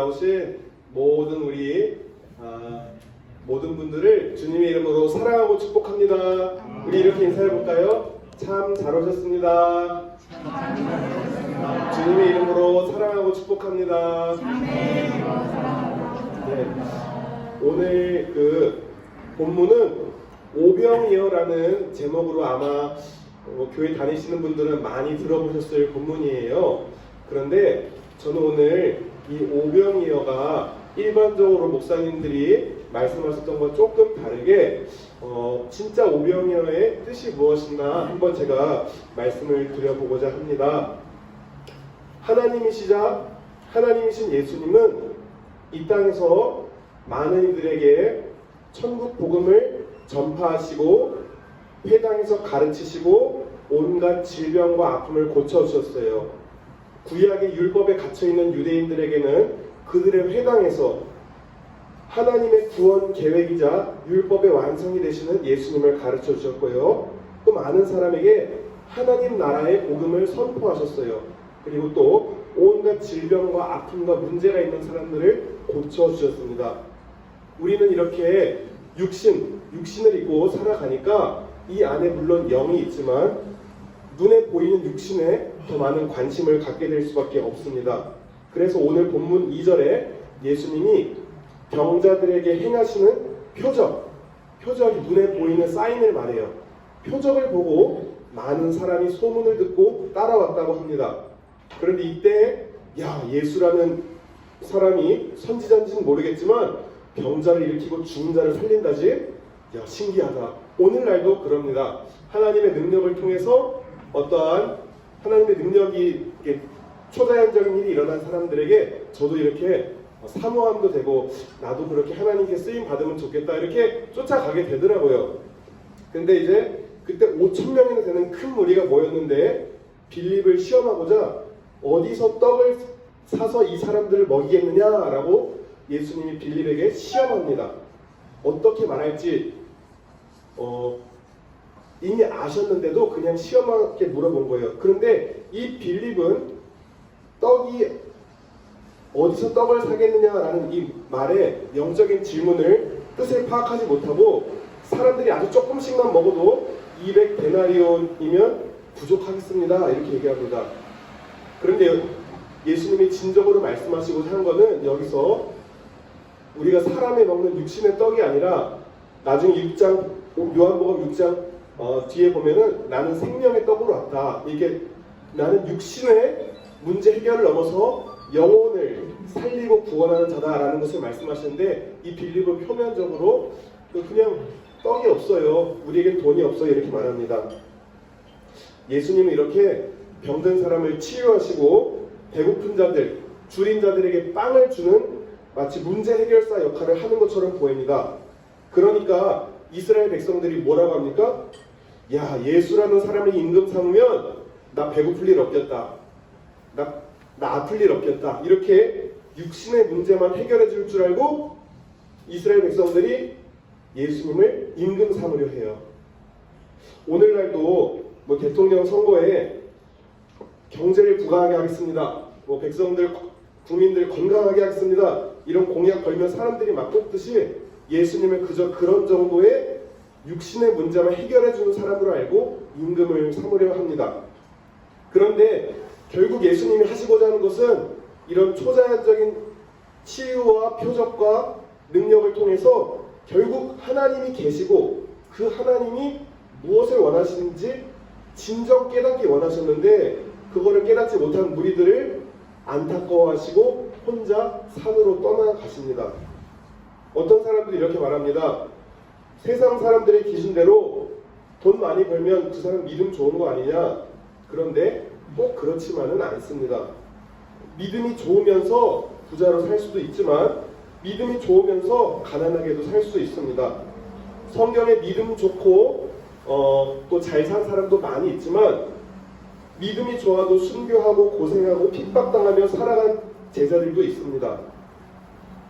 나오신 모든 우리 모든 분들을 주님의 이름으로 사랑하고 축복합니다. 우리 이렇게 인사해 볼까요? 참 잘 오셨습니다. 주님의 이름으로 사랑하고 축복합니다. 네. 오늘 그 본문은 오병이어라는 제목으로 아마 교회 다니시는 분들은 많이 들어보셨을 본문이에요. 그런데 저는 오늘 이 오병이어가 일반적으로 목사님들이 말씀하셨던 것 조금 다르게 진짜 오병이어의 뜻이 무엇인가 한번 제가 말씀을 드려보고자 합니다. 하나님이신 예수님은 이 땅에서 많은 이들에게 천국 복음을 전파하시고 회당에서 가르치시고 온갖 질병과 아픔을 고쳐주셨어요. 구약의 율법에 갇혀있는 유대인들에게는 그들의 회당에서 하나님의 구원 계획이자 율법의 완성이 되시는 예수님을 가르쳐 주셨고요. 또 많은 사람에게 하나님 나라의 복음을 선포하셨어요. 그리고 또 온갖 질병과 아픔과 문제가 있는 사람들을 고쳐 주셨습니다. 우리는 이렇게 육신을 입고 살아가니까 이 안에 물론 영이 있지만 눈에 보이는 육신에 더 많은 관심을 갖게 될 수밖에 없습니다. 그래서 오늘 본문 2절에 예수님이 병자들에게 행하시는 표적이 눈에 보이는 사인을 말해요. 표적을 보고 많은 사람이 소문을 듣고 따라왔다고 합니다. 그런데 이때 예수라는 사람이 선지자인지는 모르겠지만 병자를 일으키고 죽은 자를 살린다지? 신기하다. 오늘날도 그럽니다. 하나님의 능력을 통해서 어떠한 하나님의 능력이 초자연적인 일이 일어난 사람들에게 저도 이렇게 사모함도 되고 나도 그렇게 하나님께 쓰임 받으면 좋겠다 이렇게 쫓아가게 되더라고요. 근데 이제 그때 5,000명이나 되는 큰 무리가 모였는데 빌립을 시험하고자 어디서 떡을 사서 이 사람들을 먹이겠느냐라고 예수님이 빌립에게 시험합니다. 어떻게 말할지 이미 아셨는데도 그냥 시험하게 물어본 거예요. 그런데 이 빌립은 어디서 떡을 사겠느냐라는 이 말의 영적인 질문을 뜻을 파악하지 못하고 사람들이 아주 조금씩만 먹어도 200데나리온이면 부족하겠습니다 이렇게 얘기합니다. 그런데 예수님이 진정으로 말씀하시고자 한 거는 여기서 우리가 사람이 먹는 육신의 떡이 아니라 나중에 요한복음 6장 뒤에 보면은 나는 생명의 떡으로 왔다. 이게 나는 육신의 문제 해결을 넘어서 영혼을 살리고 구원하는 자다라는 것을 말씀하시는데 이 빌립은 표면적으로 그냥 떡이 없어요. 우리에겐 돈이 없어요. 이렇게 말합니다. 예수님은 이렇게 병든 사람을 치유하시고 배고픈 자들, 줄인 자들에게 빵을 주는 마치 문제 해결사 역할을 하는 것처럼 보입니다. 그러니까 이스라엘 백성들이 뭐라고 합니까? 예수라는 사람을 임금 삼으면 나 배고플 일 없겠다. 나 아플 일 없겠다. 이렇게 육신의 문제만 해결해 줄 줄 알고 이스라엘 백성들이 예수님을 임금 삼으려 해요. 오늘날도 대통령 선거에 경제를 부강하게 하겠습니다. 국민들 건강하게 하겠습니다. 이런 공약 걸면 사람들이 막 뽑듯이 예수님을 그저 그런 정도의 육신의 문제만 해결해 주는 사람으로 알고 임금을 삼으려 합니다. 그런데 결국 예수님이 하시고자 하는 것은 이런 초자연적인 치유와 표적과 능력을 통해서 결국 하나님이 계시고 그 하나님이 무엇을 원하시는지 진정 깨닫기 원하셨는데 그거를 깨닫지 못한 무리들을 안타까워하시고 혼자 산으로 떠나가십니다. 어떤 사람들이 이렇게 말합니다. 세상 사람들의 기준대로 돈 많이 벌면 그 사람 믿음 좋은 거 아니냐? 그런데 꼭 그렇지만은 않습니다. 믿음이 좋으면서 부자로 살 수도 있지만 믿음이 좋으면서 가난하게도 살 수 있습니다. 성경에 믿음 좋고 또 잘 산 사람도 많이 있지만 믿음이 좋아도 순교하고 고생하고 핍박당하며 살아간 제자들도 있습니다.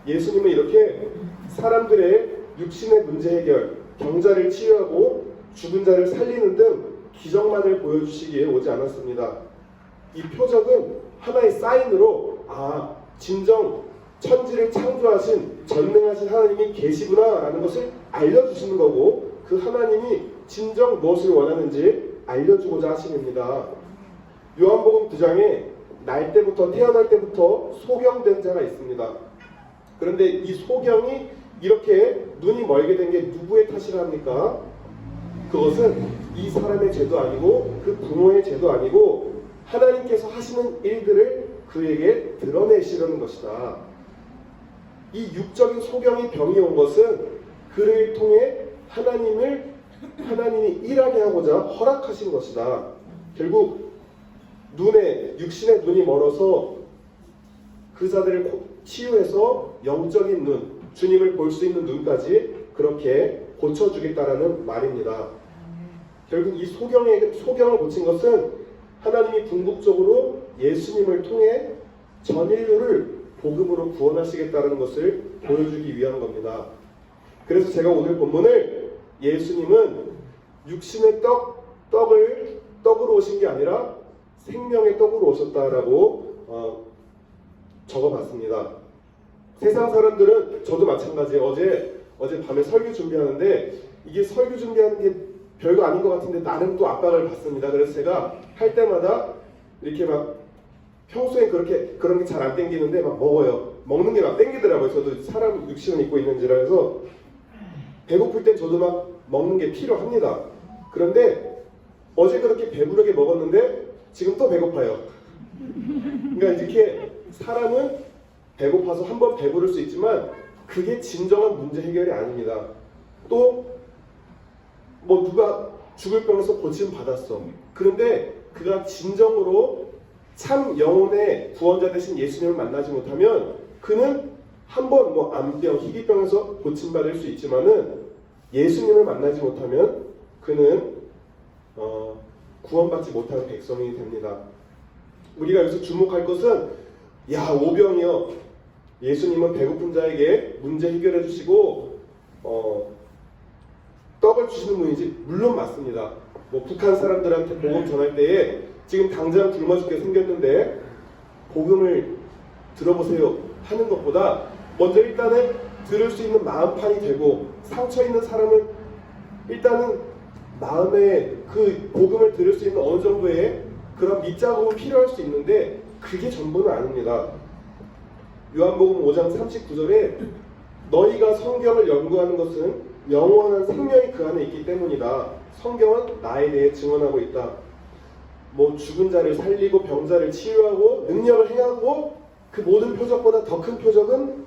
예수님은 이렇게 사람들의 육신의 문제 해결, 병자를 치유하고 죽은 자를 살리는 등 기적만을 보여주시기에 오지 않았습니다. 이 표적은 하나의 사인으로 진정 천지를 창조하신 전능하신 하나님이 계시구나라는 것을 알려주시는 거고, 그 하나님이 진정 무엇을 원하는지 알려주고자 하심입니다. 요한복음 9장에 태어날 때부터 소경된 자가 있습니다. 그런데 이 소경이 이렇게 눈이 멀게 된 게 누구의 탓이라 합니까? 그것은 이 사람의 죄도 아니고 그 부모의 죄도 아니고 하나님께서 하시는 일들을 그에게 드러내시려는 것이다. 이 육적인 소경이 병이 온 것은 그를 통해 하나님이 일하게 하고자 허락하신 것이다. 결국 육신의 눈이 멀어서 그 자들을 치유해서 영적인 눈, 주님을 볼 수 있는 눈까지 그렇게 고쳐주겠다라는 말입니다. 결국 이 소경을 고친 것은 하나님이 궁극적으로 예수님을 통해 전 인류를 복음으로 구원하시겠다는 것을 보여주기 위한 겁니다. 그래서 제가 오늘 본문을 예수님은 육신의 떡으로 오신 게 아니라 생명의 떡으로 오셨다라고 적어봤습니다. 세상 사람들은, 저도 마찬가지, 어제 밤에 설교 준비하는데 이게 설교 준비하는 게 별거 아닌 것 같은데 나름 또 압박을 받습니다. 그래서 제가 할 때마다 이렇게 막 평소에 그런 게 잘 안 땡기는데 막 먹어요. 먹는 게 막 땡기더라고요. 저도 사람 육신을 입고 있는지라 해서 배고플 땐 저도 막 먹는 게 필요합니다. 그런데 어제 그렇게 배부르게 먹었는데 지금 또 배고파요. 그러니까 이렇게 사람은 배고파서 한번 배부를 수 있지만 그게 진정한 문제 해결이 아닙니다. 또 뭐 누가 죽을 병에서 고침 받았어. 그런데 그가 진정으로 참 영혼의 구원자 되신 예수님을 만나지 못하면 그는 한번 뭐 암병, 희귀병에서 고침받을 수 있지만은 예수님을 만나지 못하면 그는 구원받지 못하는 백성이 됩니다. 우리가 여기서 주목할 것은 오병이여, 예수님은 배고픈 자에게 문제 해결해 주시고 떡을 주시는 분이지. 물론 맞습니다. 뭐 북한 사람들한테 복음 전할 때에 지금 당장 굶어 죽게 생겼는데 복음을 들어보세요 하는 것보다 먼저 일단은 들을 수 있는 마음판이 되고, 상처 있는 사람은 일단은 마음에 그 복음을 들을 수 있는 어느 정도의 그런 밑작업은 필요할 수 있는데 그게 전부는 아닙니다. 요한복음 5장 39절에 너희가 성경을 연구하는 것은 영원한 생명이 그 안에 있기 때문이다. 성경은 나에 대해 증언하고 있다. 뭐 죽은 자를 살리고 병자를 치유하고 능력을 행하고 그 모든 표적보다 더 큰 표적은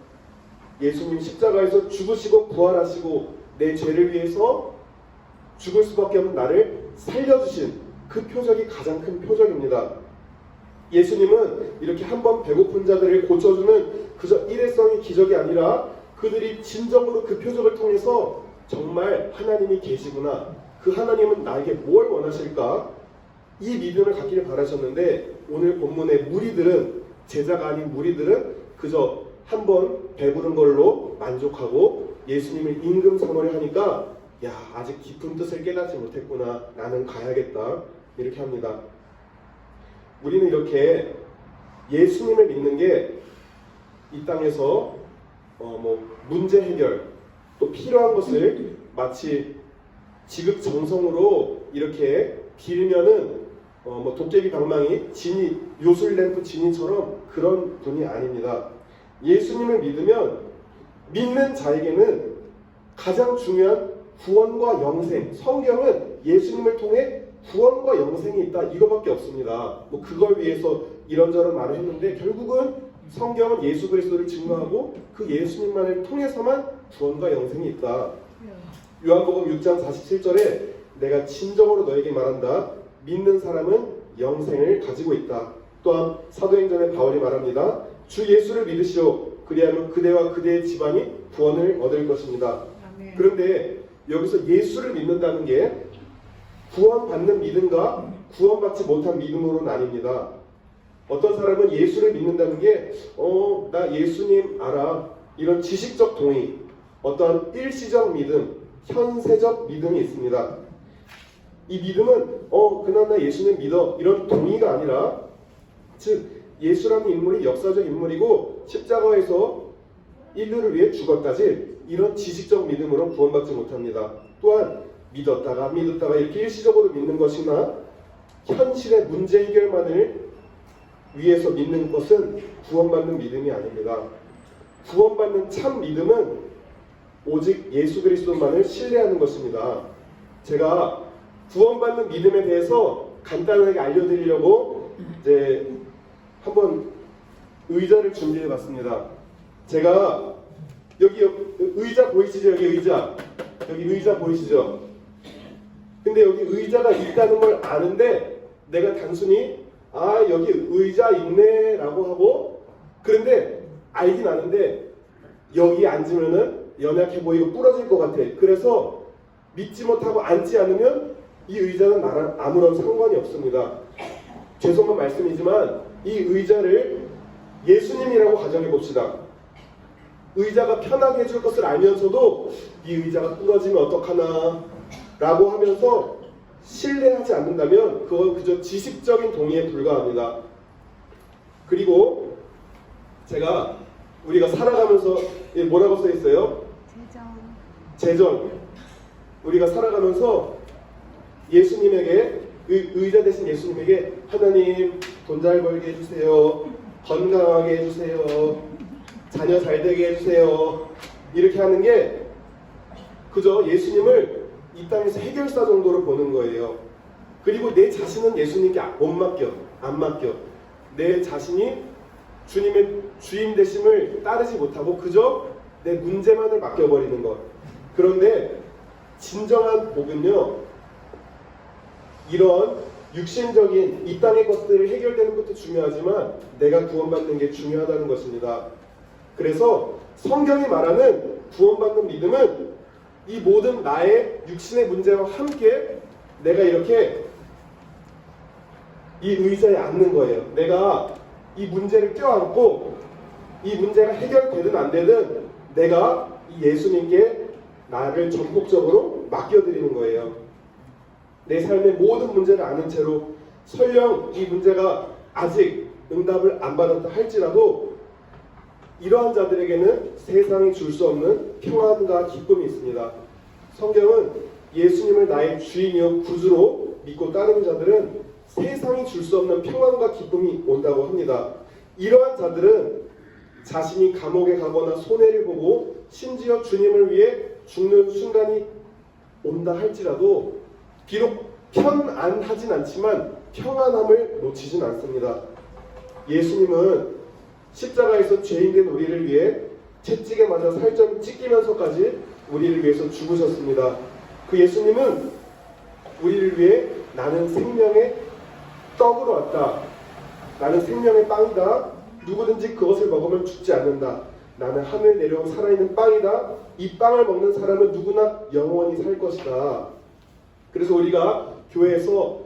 예수님 십자가에서 죽으시고 부활하시고 내 죄를 위해서 죽을 수밖에 없는 나를 살려주신 그 표적이 가장 큰 표적입니다. 예수님은 이렇게 한번 배고픈 자들을 고쳐주는 그저 일회성의 기적이 아니라 그들이 진정으로 그 표적을 통해서 정말 하나님이 계시구나, 그 하나님은 나에게 뭘 원하실까, 이 믿음을 갖기를 바라셨는데 오늘 본문의 무리들은, 제자가 아닌 무리들은 그저 한번 배부른 걸로 만족하고 예수님을 임금사모를 하니까 아직 깊은 뜻을 깨닫지 못했구나, 나는 가야겠다, 이렇게 합니다. 우리는 이렇게 예수님을 믿는 게 이 땅에서 문제 해결, 또 필요한 것을 마치 지극정성으로 이렇게 빌면은 도깨비 방망이, 지니, 요술램프 지니처럼 그런 분이 아닙니다. 예수님을 믿으면 믿는 자에게는 가장 중요한 구원과 영생, 성경은 예수님을 통해 구원과 영생이 있다, 이거밖에 없습니다. 그걸 위해서 이런저런 말을 했는데 결국은 성경은 예수 그리스도를 증거하고 그 예수님만을 통해서만 구원과 영생이 있다. 요한복음 6장 47절에 내가 진정으로 너에게 말한다, 믿는 사람은 영생을 가지고 있다. 또한 사도행전에 바울이 말합니다. 주 예수를 믿으시오, 그리하면 그대와 그대의 집안이 구원을 얻을 것입니다. 아멘. 그런데 여기서 예수를 믿는다는 게 구원받는 믿음과 구원받지 못한 믿음으로는 아닙니다. 어떤 사람은 예수를 믿는다는 게 나 예수님 알아, 이런 지식적 동의, 어떤 일시적 믿음, 현세적 믿음이 있습니다. 이 믿음은 그날 나 예수님 믿어, 이런 동의가 아니라, 즉 예수라는 인물이 역사적 인물이고 십자가에서 인류를 위해 죽었다지 이런 지식적 믿음으로 구원받지 못합니다. 또한 믿었다가 이렇게 일시적으로 믿는 것이나 현실의 문제 해결만을 위해서 믿는 것은 구원받는 믿음이 아닙니다. 구원받는 참 믿음은 오직 예수 그리스도만을 신뢰하는 것입니다. 제가 구원받는 믿음에 대해서 간단하게 알려드리려고 이제 한번 의자를 준비해봤습니다. 제가 여기 의자 보이시죠? 여기 의자 보이시죠? 근데 여기 의자가 있다는 걸 아는데 내가 단순히 여기 의자 있네 라고 하고, 그런데 알긴 아는데 여기 앉으면은 연약해 보이고 부러질 것 같아. 그래서 믿지 못하고 앉지 않으면 이 의자는 나랑 아무런 상관이 없습니다. 죄송한 말씀이지만 이 의자를 예수님이라고 가정해 봅시다. 의자가 편하게 해줄 것을 알면서도 이 의자가 부러지면 어떡하나 라고 하면서 신뢰하지 않는다면 그건 그저 지식적인 동의에 불과합니다. 그리고 우리가 살아가면서 뭐라고 써 있어요? 재정. 우리가 살아가면서 예수님에게, 의자 대신 예수님에게 하나님 돈 잘 벌게 해주세요, 건강하게 해주세요, 자녀 잘 되게 해주세요, 이렇게 하는 게 그저 예수님을 이 땅에서 해결사 정도로 보는 거예요. 그리고 내 자신은 예수님께 안 맡겨. 내 자신이 주님의 주인 되심을 따르지 못하고 그저 내 문제만을 맡겨버리는 것. 그런데 진정한 복은요, 이런 육신적인 이 땅의 것들을 해결되는 것도 중요하지만 내가 구원받는 게 중요하다는 것입니다. 그래서 성경이 말하는 구원받는 믿음은 이 모든 나의 육신의 문제와 함께 내가 이렇게 이 의자에 앉는 거예요. 내가 이 문제를 껴안고 이 문제가 해결되든 안 되든 내가 이 예수님께 나를 전폭적으로 맡겨드리는 거예요. 내 삶의 모든 문제를 아는 채로 설령 이 문제가 아직 응답을 안 받았다 할지라도 이러한 자들에게는 세상이 줄 수 없는 평안과 기쁨이 있습니다. 성경은 예수님을 나의 주인이요 구주로 믿고 따르는 자들은 세상이 줄 수 없는 평안과 기쁨이 온다고 합니다. 이러한 자들은 자신이 감옥에 가거나 손해를 보고 심지어 주님을 위해 죽는 순간이 온다 할지라도 비록 편안하진 않지만 평안함을 놓치진 않습니다. 예수님은 십자가에서 죄인된 우리를 위해 채찍에 맞아 살점이 찢기면서까지 우리를 위해서 죽으셨습니다. 그 예수님은 우리를 위해 나는 생명의 떡으로 왔다, 나는 생명의 빵이다, 누구든지 그것을 먹으면 죽지 않는다, 나는 하늘 내려온 살아있는 빵이다, 이 빵을 먹는 사람은 누구나 영원히 살 것이다. 그래서 우리가 교회에서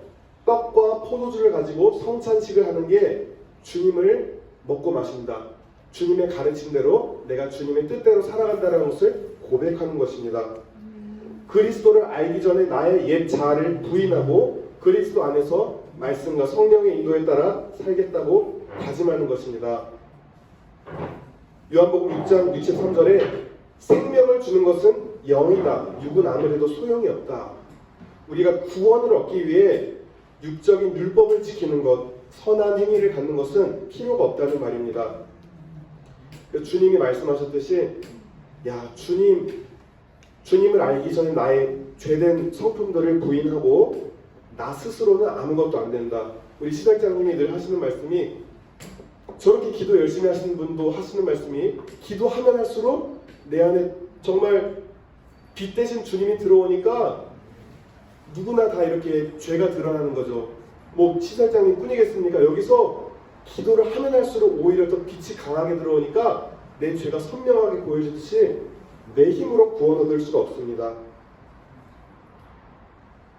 떡과 포도주를 가지고 성찬식을 하는 게 주님을 먹고 마신다, 주님의 가르침대로 내가 주님의 뜻대로 살아간다는 것을 고백하는 것입니다. 그리스도를 알기 전에 나의 옛 자아를 부인하고 그리스도 안에서 말씀과 성령의 인도에 따라 살겠다고 다짐하는 것입니다. 요한복음 6장 63절에 생명을 주는 것은 영이다, 육은 아무래도 소용이 없다. 우리가 구원을 얻기 위해 육적인 율법을 지키는 것, 선한 행위를 갖는 것은 필요가 없다는 말입니다. 주님이 말씀하셨듯이 주님을 알기 전에 나의 죄된 성품들을 부인하고 나 스스로는 아무것도 안 된다. 우리 시장장님이 늘 하시는 말씀이, 저렇게 기도 열심히 하시는 분도 하시는 말씀이, 기도하면 할수록 내 안에 정말 빛 대신 주님이 들어오니까 누구나 다 이렇게 죄가 드러나는 거죠. 뭐 시장장님 뿐이겠습니까? 여기서 기도를 하면 할수록 오히려 더 빛이 강하게 들어오니까 내 죄가 선명하게 보여지듯이 내 힘으로 구원 얻을 수가 없습니다.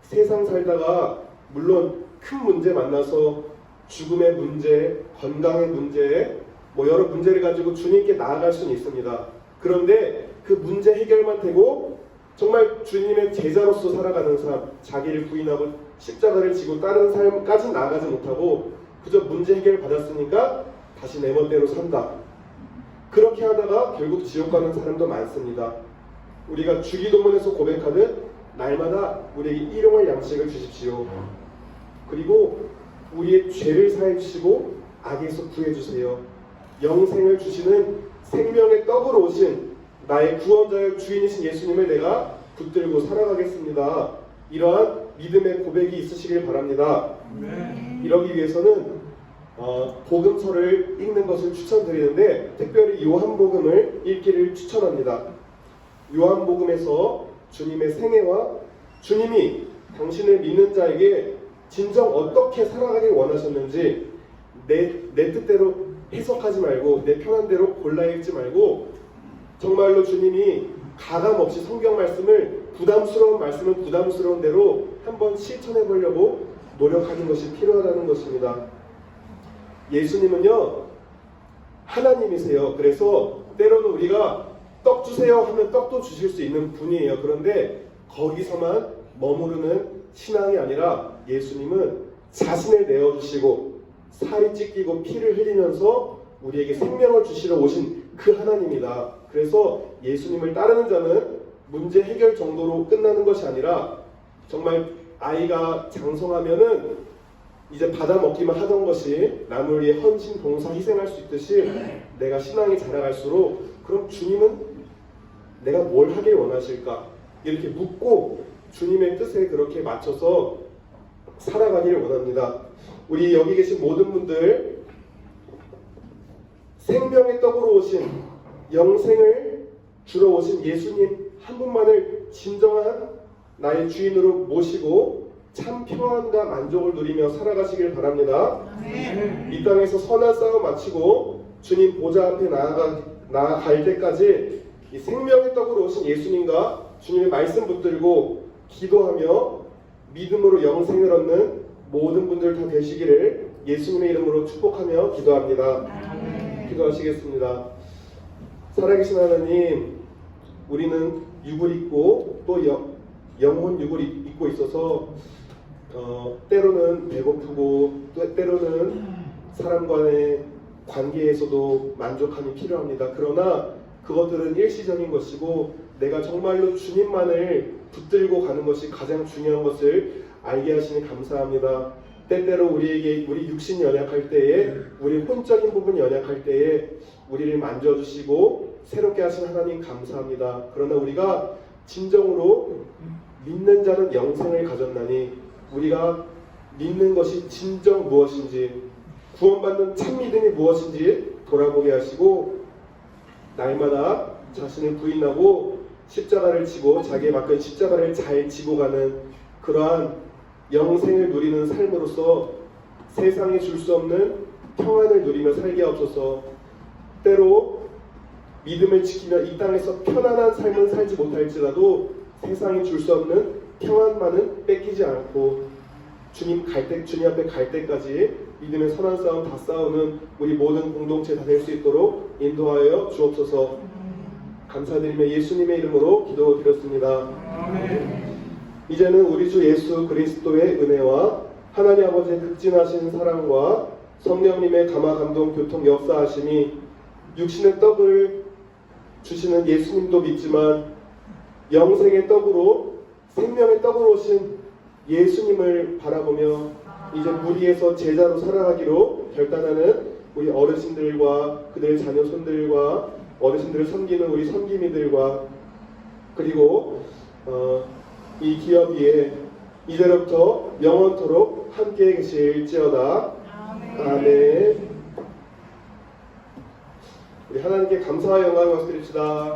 세상 살다가 물론 큰 문제 만나서 죽음의 문제, 건강의 문제, 여러 문제를 가지고 주님께 나아갈 수는 있습니다. 그런데 그 문제 해결만 되고 정말 주님의 제자로서 살아가는 삶, 자기를 부인하고 십자가를 지고 따르는 삶까지 나아가지 못하고 그저 문제 해결 받았으니까 다시 내 멋대로 산다, 그렇게 하다가 결국 지옥 가는 사람도 많습니다. 우리가 주기도문에서 고백하듯 날마다 우리에게 일용할 양식을 주십시오. 그리고 우리의 죄를 사해 주시고 악에서 구해 주세요. 영생을 주시는 생명의 떡으로 오신 나의 구원자여 주인이신 예수님을 내가 붙들고 살아가겠습니다. 이러한 믿음의 고백이 있으시길 바랍니다. 이러기 위해서는 복음서를 읽는 것을 추천드리는데 특별히 요한복음을 읽기를 추천합니다. 요한복음에서 주님의 생애와 주님이 당신을 믿는 자에게 진정 어떻게 살아가길 원하셨는지 내 뜻대로 해석하지 말고 내 편한 대로 골라 읽지 말고 정말로 주님이 가감없이 성경 말씀을 부담스러운 말씀은 부담스러운 대로 한번 실천해 보려고 노력하는 것이 필요하다는 것입니다. 예수님은요 하나님이세요. 그래서 때로는 우리가 떡 주세요 하면 떡도 주실 수 있는 분이에요. 그런데 거기서만 머무르는 신앙이 아니라 예수님은 자신을 내어주시고 살이 찢기고 피를 흘리면서 우리에게 생명을 주시러 오신 그 하나님이다. 그래서 예수님을 따르는 자는 문제 해결 정도로 끝나는 것이 아니라 정말 아이가 장성하면은 이제 받아먹기만 하던 것이 남을 위해 헌신, 봉사, 희생할 수 있듯이 내가 신앙이 자라갈수록 그럼 주님은 내가 뭘 하길 원하실까? 이렇게 묻고 주님의 뜻에 그렇게 맞춰서 살아가기를 원합니다. 우리 여기 계신 모든 분들 생명의 떡으로 오신 영생을 주러 오신 예수님 한 분만을 진정한 나의 주인으로 모시고 참 평안과 만족을 누리며 살아가시길 바랍니다. 이 땅에서 선한 싸움 마치고 주님 보좌 앞에 나아갈 때까지 이 생명의 떡으로 오신 예수님과 주님의 말씀 붙들고 기도하며 믿음으로 영생을 얻는 모든 분들 다 되시기를 예수님의 이름으로 축복하며 기도합니다. 기도하시겠습니다. 살아계신 하나님, 우리는 육을 입고 또 영혼 육을 입고 있어서 때로는 배고프고 또 때로는 사람과의 관계에서도 만족함이 필요합니다. 그러나 그것들은 일시적인 것이고 내가 정말로 주님만을 붙들고 가는 것이 가장 중요한 것을 알게 하시니 감사합니다. 때때로 우리 육신이 연약할 때에 우리 혼적인 부분이 연약할 때에 우리를 만져주시고 새롭게 하신 하나님 감사합니다. 그러나 우리가 진정으로 믿는 자는 영생을 가졌나니 우리가 믿는 것이 진정 무엇인지 구원받는 참 믿음이 무엇인지 돌아보게 하시고 날마다 자신을 부인하고 십자가를 지고 자기에 맡긴 십자가를 잘 지고 가는 그러한 영생을 누리는 삶으로서 세상에 줄 수 없는 평안을 누리며 살게 하옵소서. 때로 믿음을 지키며 이 땅에서 편안한 삶은 살지 못할지라도 세상이 줄 수 없는 평안만은 뺏기지 않고 주님 앞에 갈 때까지 믿음의 선한 싸움 다 싸우는 우리 모든 공동체 다 될 수 있도록 인도하여 주옵소서. 감사드리며 예수님의 이름으로 기도드렸습니다. 아멘. 이제는 우리 주 예수 그리스도의 은혜와 하나님 아버지의 극진하신 사랑과 성령님의 감화 감동 교통 역사하심이 육신의 떡을 주시는 예수님도 믿지만 영생의 떡으로 생명의 떡으로 오신 예수님을 바라보며 이제 무리에서 제자로 살아가기로 결단하는 우리 어르신들과 그들의 자녀손들과 어르신들을 섬기는 우리 섬기미들과 그리고 이 기업 위에 이제로부터 영원토록 함께 계실지어다. 아멘. 우리 하나님께 감사와 영광을 드립시다.